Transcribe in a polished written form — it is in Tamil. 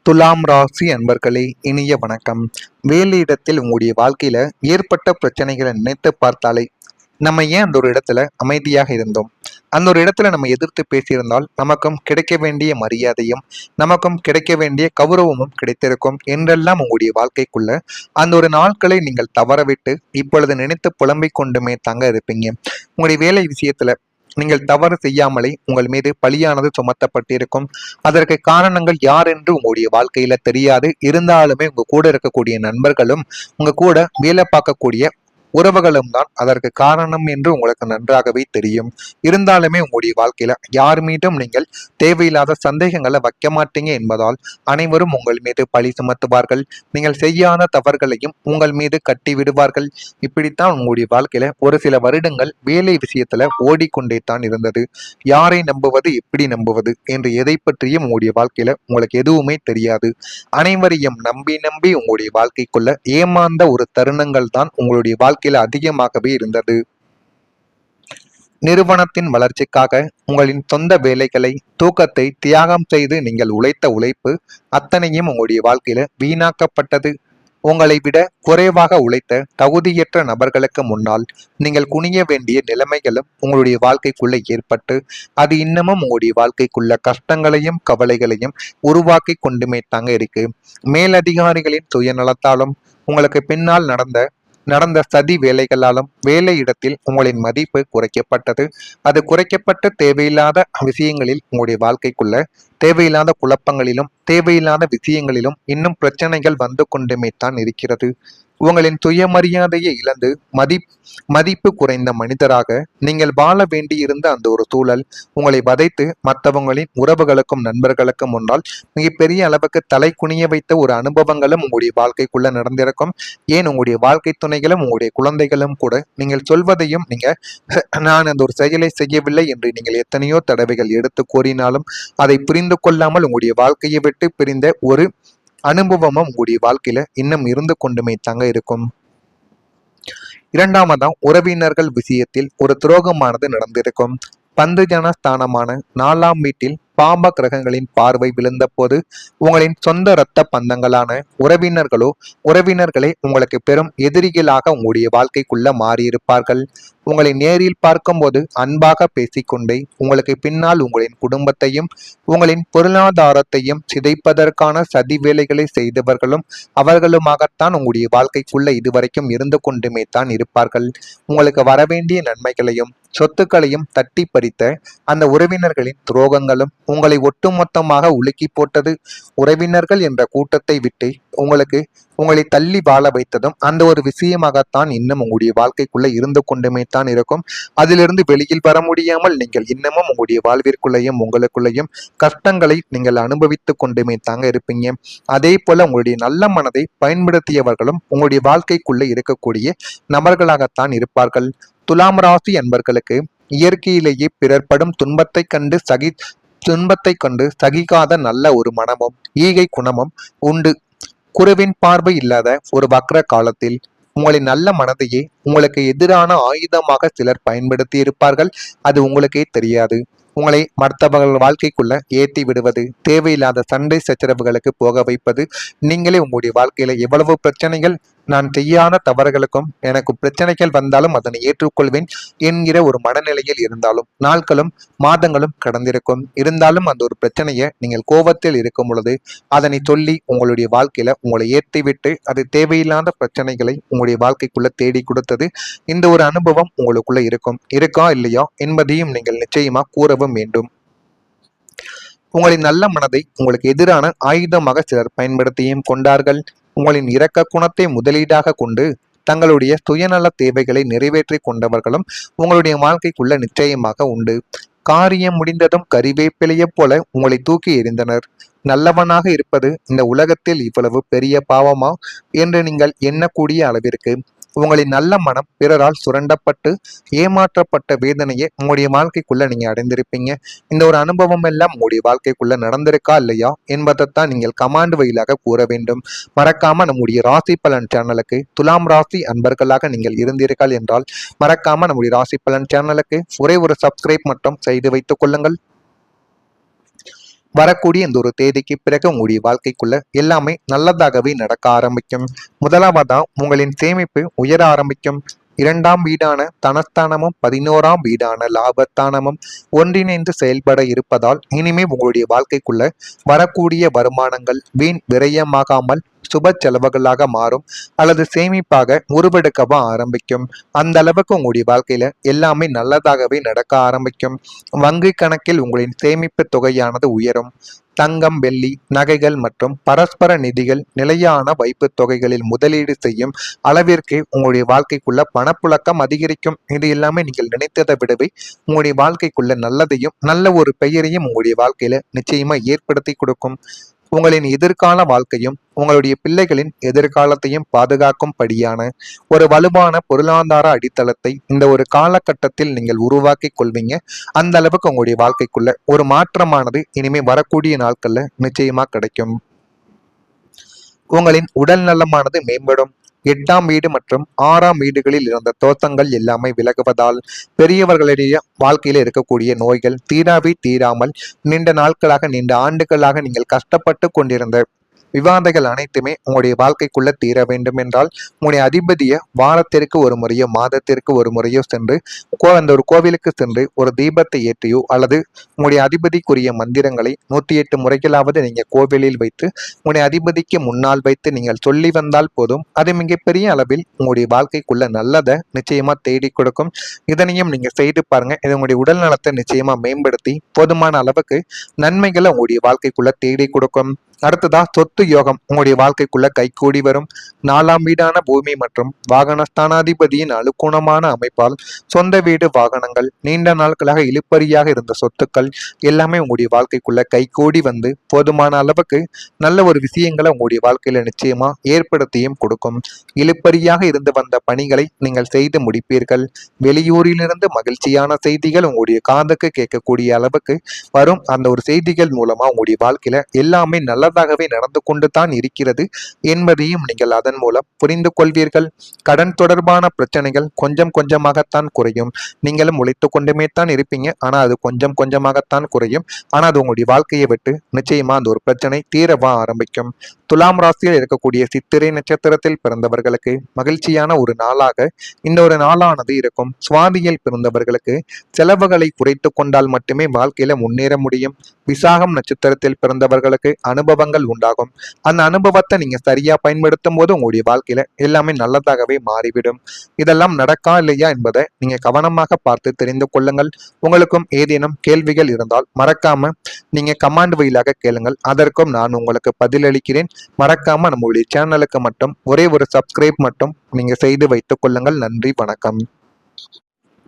துலாம் ராசி அன்பர்களே, இனிய வணக்கம். வேலையிடத்தில் உங்களுடைய வாழ்க்கையில ஏற்பட்ட பிரச்சனைகளை நினைத்து பார்த்தாலே நம்ம ஏன் அந்த ஒரு இடத்துல அமைதியாக இருந்தோம், அந்த ஒரு இடத்துல நம்ம எதிர்த்து பேசியிருந்தால் நமக்கும் கிடைக்க வேண்டிய மரியாதையும் நமக்கும் கிடைக்க வேண்டிய கௌரவமும் கிடைத்திருக்கும் என்றெல்லாம் உங்களுடைய வாழ்க்கைக்குள்ள அந்த ஒரு நாட்களை நீங்கள் தவறவிட்டு இப்பொழுது நினைத்து புலம்பிக் கொண்டுமே தாங்க இருப்பீங்க. உங்களுடைய வேலை விஷயத்துல நீங்கள் தவறு செய்யாமலே உங்கள் மீது பழியானது சுமத்தப்பட்டிருக்கும். அதற்கு காரணங்கள் யார் என்று உங்களுடைய வாழ்க்கையில தெரியாது. இருந்தாலுமே உங்க கூட இருக்கக்கூடிய நண்பர்களும் உங்க கூட வேலை பார்க்கக்கூடிய உறவுகளும் தான் அதற்கு காரணம் என்று உங்களுக்கு நன்றாகவே தெரியும். இருந்தாலுமே உங்களுடைய வாழ்க்கையில யார் மீதும் நீங்கள் தேவையில்லாத சந்தேகங்களை வைக்க மாட்டீங்க என்பதால் அனைவரும் உங்கள் மீது பழி சுமத்துவார்கள். நீங்கள் செய்யாத தவறுகளையும் உங்கள் மீது கட்டி விடுவார்கள். இப்படித்தான் உங்களுடைய வாழ்க்கையில ஒரு சில வருடங்கள் வேலை விஷயத்துல ஓடிக்கொண்டே தான் இருந்தது. யாரை நம்புவது, எப்படி நம்புவது என்று எதை பற்றியும் உங்களுடைய வாழ்க்கையில உங்களுக்கு எதுவுமே தெரியாது. அனைவரையும் நம்பி நம்பி உங்களுடைய வாழ்க்கைக்குள்ள ஏமாந்த ஒரு தருணங்கள் தான் உங்களுடைய வாழ்க்கையில அதிகமாகவே இருந்தது. நிறுவனத்தின் வளர்ச்சிக்காக உங்களின் சொந்த வேலைகளை, தூக்கத்தை தியாகம் செய்து நீங்கள் உழைத்த உழைப்பு அத்தனையும் உங்களுடைய வாழ்க்கையில வீணாக்கப்பட்டது. உங்களை விட குறைவாக உழைத்த தகுதியற்ற நபர்களுக்கு முன்னால் நீங்கள் குனிய வேண்டிய நிலைமைகளும் உங்களுடைய வாழ்க்கைக்குள்ள ஏற்பட்டு அது இன்னமும் உங்களுடைய வாழ்க்கைக்குள்ள கஷ்டங்களையும் கவலைகளையும் உருவாக்கி கொண்டுமே தாங்க இருக்கு. மேலதிகாரிகளின் சுயநலத்தாலும் உங்களுக்கு பின்னால் நடந்த சதி வேலைகளாலும் வேலை இடத்தில் உங்களின் மதிப்பு குறைக்கப்பட்டது. அது குறைக்கப்பட்ட தேவையில்லாத விஷயங்களில் உங்களுடைய வாழ்க்கைக்குள்ள தேவையில்லாத குழப்பங்களிலும் தேவையில்லாத விஷயங்களிலும் இன்னும் பிரச்சனைகள் வந்து கொண்டுமே தான் இருக்கிறது. உங்களின் சுயமரியாதையை இழந்து மதிப்பு குறைந்த மனிதராக நீங்கள் வாழ வேண்டியிருந்த அந்த ஒரு சூழல் உங்களை வதைத்து மற்றவங்களின் உறவுகளுக்கும் நண்பர்களுக்கும் முன்னால் மிகப்பெரிய அளவுக்கு தலை குனிய வைத்த ஒரு அனுபவங்களும் உங்களுடைய வாழ்க்கைக்குள்ள நடந்திருக்கும். ஏன் உங்களுடைய வாழ்க்கை துணைகளும் உங்களுடைய குழந்தைகளும் கூட நீங்கள் சொல்வதையும் நான் அந்த ஒரு செயலை செய்யவில்லை என்று நீங்கள் எத்தனையோ தடவைகள் எடுத்து கூறினாலும் அதை புரிந்து கொள்ளாமல் உங்களுடைய வாழ்க்கையை விட்டு பிரிந்த ஒரு அனுபவமும் உங்களுடைய வாழ்க்கையில இன்னும் இருந்து கொண்டுமே தாங்க இருக்கும். இரண்டாவதாம், உறவினர்கள் விஷயத்தில் ஒரு துரோகமானது நடந்திருக்கும். பந்து ஜனஸ்தானமான 4ஆம் வீட்டில் பாம்ப கிரகங்களின் பார்வை விழுந்த போது உங்களின் சொந்த இரத்த பந்தங்களான உறவினர்களே உங்களுக்கு பெரும் எதிரிகளாக உங்களுடைய வாழ்க்கைக்குள்ள மாறியிருப்பார்கள். உங்களை நேரில் பார்க்கும்போது அன்பாக பேசிக்கொண்டே உங்களுக்கு பின்னால் உங்களின் குடும்பத்தையும் உங்களின் பொருளாதாரத்தையும் சிதைப்பதற்கான சதி வேலைகளை செய்தவர்களும் அவர்களுமாகத்தான் உங்களுடைய வாழ்க்கைக்குள்ள இதுவரைக்கும் இருந்து கொண்டுமே தான் இருப்பார்கள். உங்களுக்கு வரவேண்டிய நன்மைகளையும் சொத்துக்களையும் தட்டி பறித்த அந்த உறவினர்களின் துரோகங்களும் உங்களை ஒட்டுமொத்தமாக உலுக்கி போட்டது. உறவினர்கள் என்ற கூட்டத்தை விட்டு உங்களை தள்ளி வாழ வைத்ததும் அந்த ஒரு விஷயமாகத்தான் இன்னும் உங்களுடைய வாழ்க்கைக்குள்ள இருந்து கொண்டுமே தான் இருக்கும். அதிலிருந்து வெளியில் வர முடியாமல் நீங்கள் இன்னமும் உங்களுடைய வாழ்விற்குள்ளேயும் உங்களுக்குள்ளேயும் கஷ்டங்களை நீங்கள் அனுபவித்துக் கொண்டுமே தாங்க இருப்பீங்க. அதே போல உங்களுடைய நல்ல மனதை பயன்படுத்தியவர்களும் உங்களுடைய வாழ்க்கைக்குள்ள இருக்கக்கூடிய நபர்களாகத்தான் இருப்பார்கள். துலாம் ராசி அன்பர்களுக்கு இயற்கையிலேயே பிறர் படும் துன்பத்தை கண்டு சகிக்காத நல்ல ஒரு மனமும் ஈகை குணமும் உண்டு. குருவின் பார்வை இல்லாத ஒரு வக்ர காலத்தில் உங்களின் நல்ல மனதையே உங்களுக்கு எதிரான ஆயுதமாக சிலர் பயன்படுத்தி இருப்பார்கள். அது உங்களுக்கே தெரியாது. உங்களை மற்றவர்கள் வாழ்க்கைக்குள்ள ஏற்றி விடுவது, தேவையில்லாத சண்டை சச்சரவுகளுக்கு போக வைப்பது, நீங்களே உங்களுடைய வாழ்க்கையில எவ்வளவு பிரச்சனைகள், நான் செய்யாத தவறுகளுக்கும் எனக்கு பிரச்சனைகள் வந்தாலும் அதனை ஏற்றுக்கொள்வேன் என்கிற ஒரு மனநிலையில் இருந்தாலும் நாட்களும் மாதங்களும் கடந்திருக்கும். இருந்தாலும் அந்த ஒரு பிரச்சனையை நீங்கள் கோபத்தில் இருக்கும் பொழுது அதனை சொல்லி உங்களுடைய வாழ்க்கையில உங்களை ஏற்றிவிட்டு அது தேவையில்லாத பிரச்சனைகளை உங்களுடைய வாழ்க்கைக்குள்ள தேடி கொடுத்தது. இந்த ஒரு அனுபவம் உங்களுக்குள்ள இருக்கா இல்லையா என்பதையும் நீங்கள் நிச்சயமா கூறவும் வேண்டும். உங்களின் நல்ல மனதை உங்களுக்கு எதிரான ஆயுதமாக சிலர் பயன்படுத்தியும் கொண்டார்கள். உங்களின் இரக்க குணத்தை முதலீடாக கொண்டு தங்களுடைய சுயநல தேவைகளை நிறைவேற்றி கொண்டவர்களும் உங்களுடைய வாழ்க்கைக்குள்ள நிச்சயமாக உண்டு. காரியம் முடிந்ததும் கறிவேப்பிலையை போல உங்களை தூக்கி எறிந்தனர். நல்லவனாக இருப்பது இந்த உலகத்தில் இவ்வளவு பெரிய பாவமா என்று நீங்கள் எண்ணக்கூடிய அளவிற்கு உங்களின் நல்ல மனம் பிறரால் சுரண்டப்பட்டு ஏமாற்றப்பட்ட வேதனையை உங்களுடைய வாழ்க்கைக்குள்ள நீங்க அடைந்திருப்பீங்க. இந்த ஒரு அனுபவம் எல்லாம் உங்களுடைய வாழ்க்கைக்குள்ள நடந்திருக்கா இல்லையா என்பதைத்தான் நீங்கள் கமாண்ட் வழியாக கூற வேண்டும். மறக்காம நம்முடைய ராசி பலன் சேனலுக்கு துலாம் ராசி அன்பர்களாக நீங்கள் இருந்தீர்கள் என்றால் மறக்காம நம்முடைய ராசி பலன் சேனலுக்கு ஒரே ஒரு சப்ஸ்கிரைப் மட்டும் செய்து வைத்துக் கொள்ளுங்கள். வரக்கூடிய இந்த ஒரு தேதிக்கு பிறகு உங்களுடைய வாழ்க்கைக்குள்ள எல்லாமே நல்லதாகவே நடக்க ஆரம்பிக்கும். முதலாவதா உங்களின் சேமிப்பு உயர ஆரம்பிக்கும். இரண்டாம் வீடான தனஸ்தானமும் 11ஆம் வீடான லாபஸ்தானமும் ஒன்றிணைந்து செயல்பட இருப்பதால் இனிமே உங்களுடைய வாழ்க்கைக்குள்ள வரக்கூடிய வருமானங்கள் வீண் விரயமாகாமல் சுப செலவுகளாக மாறும் அல்லது சேமிப்பாக உருவெடுக்கவா ஆரம்பிக்கும். அந்த அளவுக்கு உங்களுடைய வாழ்க்கையில எல்லாமே நல்லதாகவே நடக்க ஆரம்பிக்கும். வங்கி கணக்கில் உங்களின் சேமிப்பு தொகையானது உயரும். தங்கம், வெள்ளி, நகைகள் மற்றும் பரஸ்பர நிதிகள் நிலையான வைப்பு தொகைகளில் முதலீடு செய்யும் அளவிற்கு உங்களுடைய வாழ்க்கைக்குள்ள பணப்புழக்கம் அதிகரிக்கும். இது எல்லாமே நீங்கள் நினைத்ததை விடவே உங்களுடைய வாழ்க்கைக்குள்ள நல்லதையும் நல்ல ஒரு பெயரையும் உங்களுடைய வாழ்க்கையில நிச்சயமா ஏற்படுத்தி கொடுக்கும். உங்களின் எதிர்கால வாழ்க்கையும் உங்களுடைய பிள்ளைகளின் எதிர்காலத்தையும் பாதுகாக்கும் படியான ஒரு வலுவான பொருளாதார அடித்தளத்தை இந்த ஒரு காலகட்டத்தில் நீங்கள் உருவாக்கி கொள்வீங்க. அந்த அளவுக்கு உங்களுடைய வாழ்க்கைக்குள்ள ஒரு மாற்றமானது இனிமே வரக்கூடிய நாட்கள்ல நிச்சயமா கிடைக்கும். உங்களின் உடல் நலமானது மேம்படும். 8ஆம் வீடு மற்றும் 6ஆம் வீடுகளில் இருந்த தோஷங்கள் எல்லாமே விலகுவதால் பெரியவர்களுடைய வாழ்க்கையில இருக்கக்கூடிய நோய்கள் தீராமல் நீண்ட நாட்களாக நீண்ட ஆண்டுகளாக நீங்கள் கஷ்டப்பட்டு கொண்டிருந்த விவாதங்கள் அனைத்துமே உங்களுடைய வாழ்க்கைக்குள்ள தீர வேண்டும் என்றால் உங்களுடைய அதிபதியை வாரத்திற்கு ஒரு முறையோ மாதத்திற்கு ஒரு முறையோ சென்று அந்த ஒரு கோவிலுக்கு சென்று ஒரு தீபத்தை ஏற்றியோ அல்லது உங்களுடைய அதிபதிக்குரிய மந்திரங்களை 108 முறைகளாவது நீங்க கோவிலில் வைத்து உங்களுடைய அதிபதிக்கு முன்னால் வைத்து நீங்கள் சொல்லி வந்தால் போதும். அது மிகப்பெரிய அளவில் உங்களுடைய வாழ்க்கைக்குள்ள நல்லதை நிச்சயமா தேடி கொடுக்கும். இதனையும் நீங்க செய்து பாருங்க. இது உங்களுடைய உடல் நலத்தை நிச்சயமா மேம்படுத்தி போதுமான அளவுக்கு நன்மைகளை உங்களுடைய வாழ்க்கைக்குள்ள தேடி கொடுக்கும். அடுத்ததா சொத்து யோகம் உங்களுடைய வாழ்க்கைக்குள்ள கைகூடி வரும். 4ஆம் வீடான பூமி மற்றும் வாகனஸ்தானாதிபதியின் அனுகூலமான அமைப்பால் சொந்த வீடு, வாகனங்கள், நீண்ட நாட்களாக இழுப்பறியாக இருந்த சொத்துக்கள் எல்லாமே உங்களுடைய வாழ்க்கைக்குள்ள கைகூடி வந்து போதுமான அளவுக்கு நல்ல ஒரு விஷயங்களை உங்களுடைய வாழ்க்கையில நிச்சயமா ஏற்படுத்தியும் கொடுக்கும். இழுப்பறியாக இருந்து வந்த பணிகளை நீங்கள் செய்து முடிப்பீர்கள். வெளியூரிலிருந்து மகிழ்ச்சியான செய்திகள் உங்களுடைய காதுக்கு கேட்கக்கூடிய அளவுக்கு வரும். அந்த ஒரு செய்திகள் மூலமா உங்களுடைய வாழ்க்கையில எல்லாமே நல்ல நடந்து கொண்டு தான் இருக்கிறது என்பதையும் நீங்கள் அதன் மூலம் புரிந்து கொள்வீர்கள். கடன் தொடர்பான பிரச்சனைகள் கொஞ்சம் கொஞ்சமாகத்தான் குறையும். நீங்களும் உழைத்துக் கொண்டுமே தான் இருப்பீங்க. ஆனா அது கொஞ்சம் கொஞ்சமாகத்தான் குறையும். ஆனா அது உங்களுடைய வாழ்க்கையை விட்டு நிச்சயமா அந்த ஒரு பிரச்சனை தீரவா ஆரம்பிக்கும். துலாம் ராசியில் இருக்கக்கூடிய சித்திரை நட்சத்திரத்தில் பிறந்தவர்களுக்கு மகிழ்ச்சியான ஒரு நாளாக இந்த ஒரு நாளானது இருக்கும். சுவாதியில் பிறந்தவர்களுக்கு செலவுகளை குறைத்து கொண்டால் மட்டுமே வாழ்க்கையில முன்னேற முடியும். விசாகம் நட்சத்திரத்தில் பிறந்தவர்களுக்கு அனுபவங்கள் உண்டாகும். அந்த அனுபவத்தை நீங்க சரியா பயன்படுத்தும் போது உங்களுடைய வாழ்க்கையில எல்லாமே நல்லதாகவே மாறிவிடும். இதெல்லாம் நடக்கா இல்லையா என்பதை நீங்க கவனமாக பார்த்து தெரிந்து கொள்ளுங்கள். உங்களுக்கும் ஏதேனும் கேள்விகள் இருந்தால் மறக்காம நீங்க கமாண்ட் வழியாக கேளுங்கள். அதற்கும் நான் உங்களுக்கு பதிலளிக்கிறேன். மறக்காம நம்மளுடைய சேனலுக்கு மட்டும் ஒரே ஒரு சப்ஸ்கிரைப் மட்டும் நீங்க செய்து வைத்துக் கொள்ளுங்கள். நன்றி, வணக்கம்.